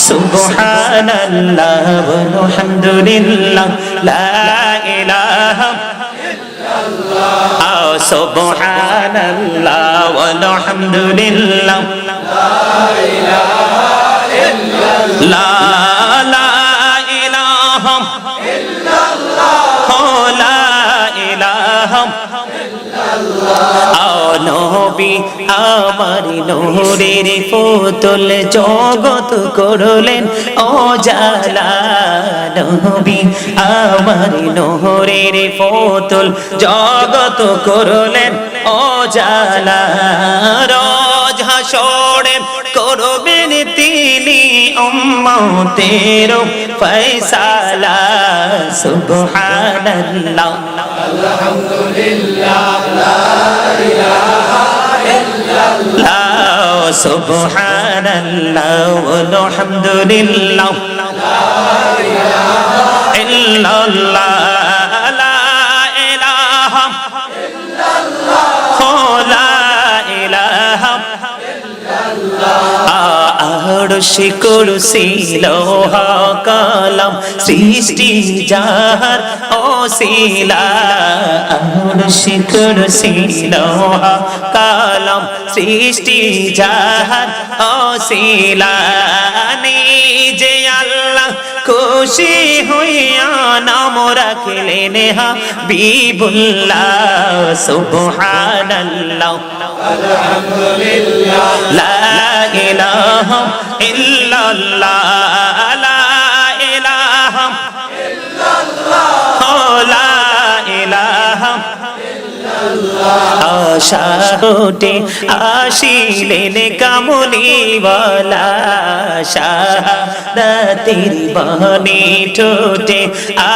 সুবহানাল্লাহ ওয়ালহামদুলিল্লাহ লা ইলাহা ইল্লাল্লাহ সুবহানাল্লাহ ওয়ালহামদুলিল্লাহ লা ইলাহা ইল্লাল্লাহ লা ইলাহা ইল্লাল্লাহ লা ইলাহা নবী আমার নূরের পুতুল জগৎ করলেন উজালা নবী আমার নূরের পুতুল জগৎ করলেন উজালা রোজ হাসরে করবেন তিনি উম্মতের ফয়সালা সুবহানাল্লাহ আলহামদুলিল্লাহ লা ইলাহা ইল্লাল্লাহ সুবহানাল্লাহ ওয়ালহামদুলিল্লাহ লা ইলাহা ইল্লাল্লাহ লা ইলাহা ইল্লাল্লাহ লা ইলাহা আরশ কুরসি লৌহ কলম সৃষ্টি যাহার ওসিলা আরশ কুরসি লৌহ কলম সৃষ্টি যাহার ওসিলা নিজে আল্লাহ খুশি হইয়া নাম রাখলেন হাবিবুল্লাহ সুবহানাল্লাহ আলহামদুলিল্লাহ লা ইলাহা ইল্লাল্লাহ লা ইলাহা ইল্লাল্লাহ লা ইলাহা আশাতে আসিলেন কামলিওয়ালা শাহাদাতের বাণী ঠোঁটে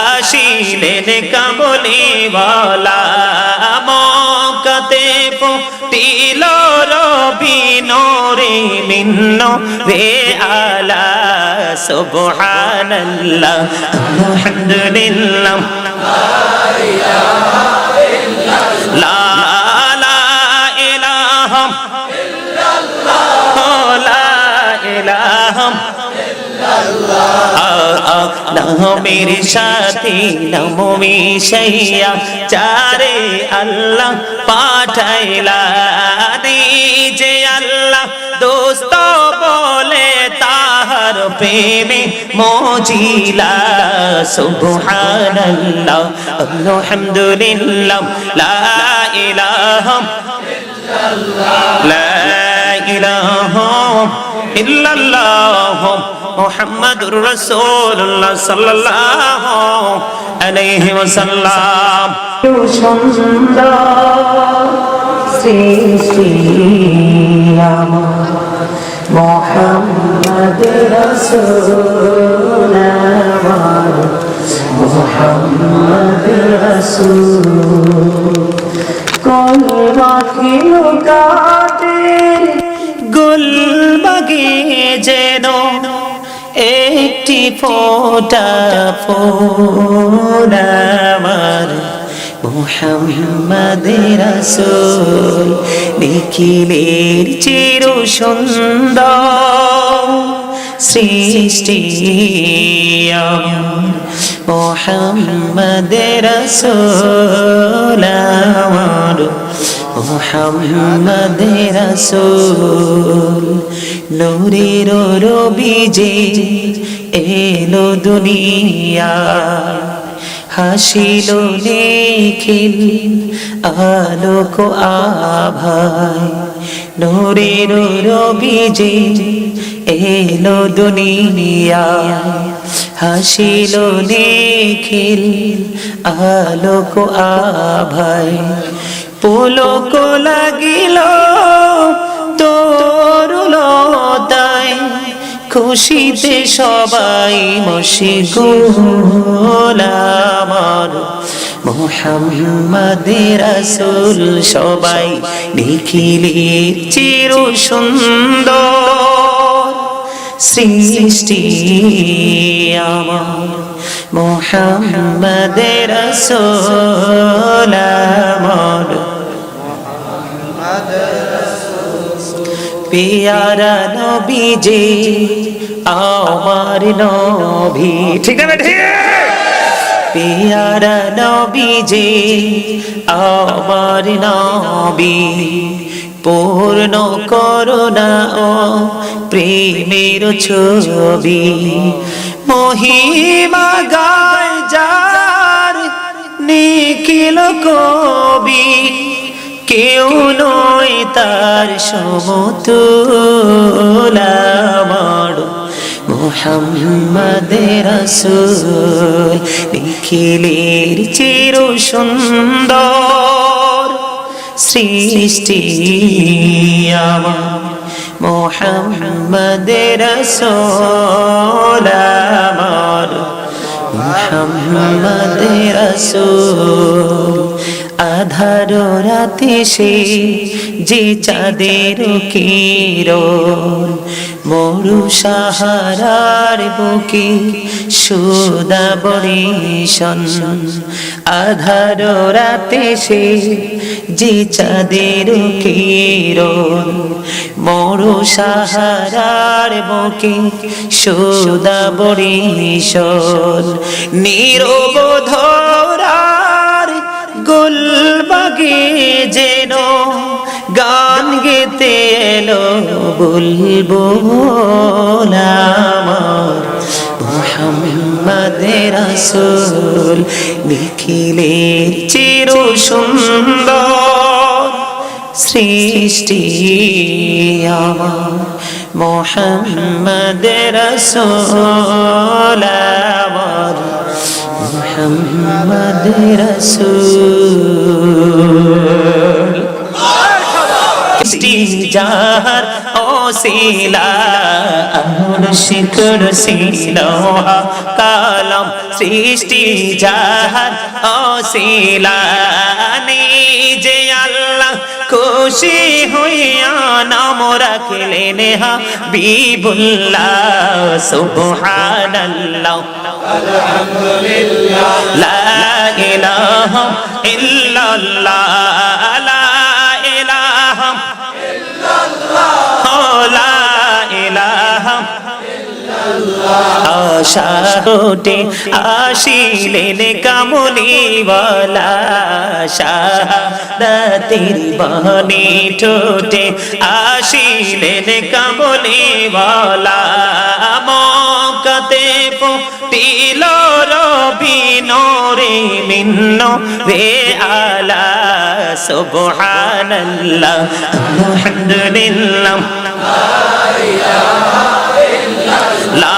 আসিলেন কামলিওয়ালা মক্কাতে ফুটিল রবি নূরে মিন্ন রে আলা সুবহানাল্লাহ আলহামদুলিল্লাহ লা ইলাহা ইল্লাল্লাহ নামের সাথে নাম মিশাইয়া চারে আল্লাহ পাঠাইলা নিজে আল্লাহ দোস্ত বলে তাহার প্রেমে মজিলা সুবহানাল্লাহ আলহামদুলিল্লাহ লা ইলাহা ইল্লাল্লাহ লা ইলাহা ইল্লাল্লাহ মুহাম্মাদুর রাসূলুল্লাহ সাল্লাল্লাহু আলাইহি ওয়াসাল্লাম সুন্দর সৃষ্টি আমার মুহাম্মদ রাসূল আমার মুহাম্মদ রাসূল কোন মাখিলো কাটে গুলবাগে যেন একটি ফোঁটা ফুল আমার মুহাম্মদ রাসূল দেখিলেন চির সুন্দর সৃষ্টি আমার মুহাম্মদ রাসূল আমার মুহাম্মদ রাসূল নূরের রবি যে এলো দুনিয়া হাসিল নিখিল আলোক আভায় নূরের রবি যে এলো দুনিয়া হাসিল নিখিল আলোক আভায় পুলক লাগিল তরুলতায় খুশিতে সবাই মশগুল আমার মুহাম্মদ রাসূল সবাই দেখিলে চির সুন্দর সৃষ্টি আমার মুহাম্মদ রাসূল আমার পিয়ারা নবী যে আমার নবী। ঠিক না ঠিক? পিয়ারা নবী যে আমার নবী, পূর্ণ করুণা ও প্রেমের ছবি। মহিমা গায় যার নিখিল কবি, কেউ নয় তার সমতুল্য। আমার মুহাম্মদ রাসূল নিখিলের চির সুন্দর সৃষ্টি। আমার মুহাম্মদ রাসূল, আমার মুহাম্মদ রাসূল। আধার রাতে সে যে চাঁদের কিরণ, মরু সাহারার বুকে সুদা বরিশন। আধার রাতে সে যে চাঁদের কিরণ, মরু সাহারার বুকে সুদা বরিশন। নিরবধরার গুলবাগে যেন গান গেতে এলো বুলবুল। আমার মুহাম্মদ রাসূল নিখিলের চির সুন্দর সৃষ্টি। আমার মুহাম্মদ রাসূল, আমার মুহাম্মদ রাসূল। যার ওসিলা মুর্শিদ ছিল কালাম সৃষ্টি, যার ওসিলা নিজে আল্লাহ খুশি হইয়া নাম রাখলেন হাবিবুল্লাহ। সুবহানাল্লাহ আলহামদুলিল্লাহ লা ইলাহা ইল্লাল্লাহ, লা ইলাহা ইল্লাল্লাহ, লা ইলাহা ইল্লাল্লাহ। আশা কোটে আসিলেন কামলিওয়ালা, শাহাদাতের বাণী ঠোঁটে আসিলেন কামলিওয়ালা। মক্কাতে ফুটিল রবি নূরে মিন্ন রে আলা। সুবহানাল্লাহ আলহামদুলিল্লাহ লা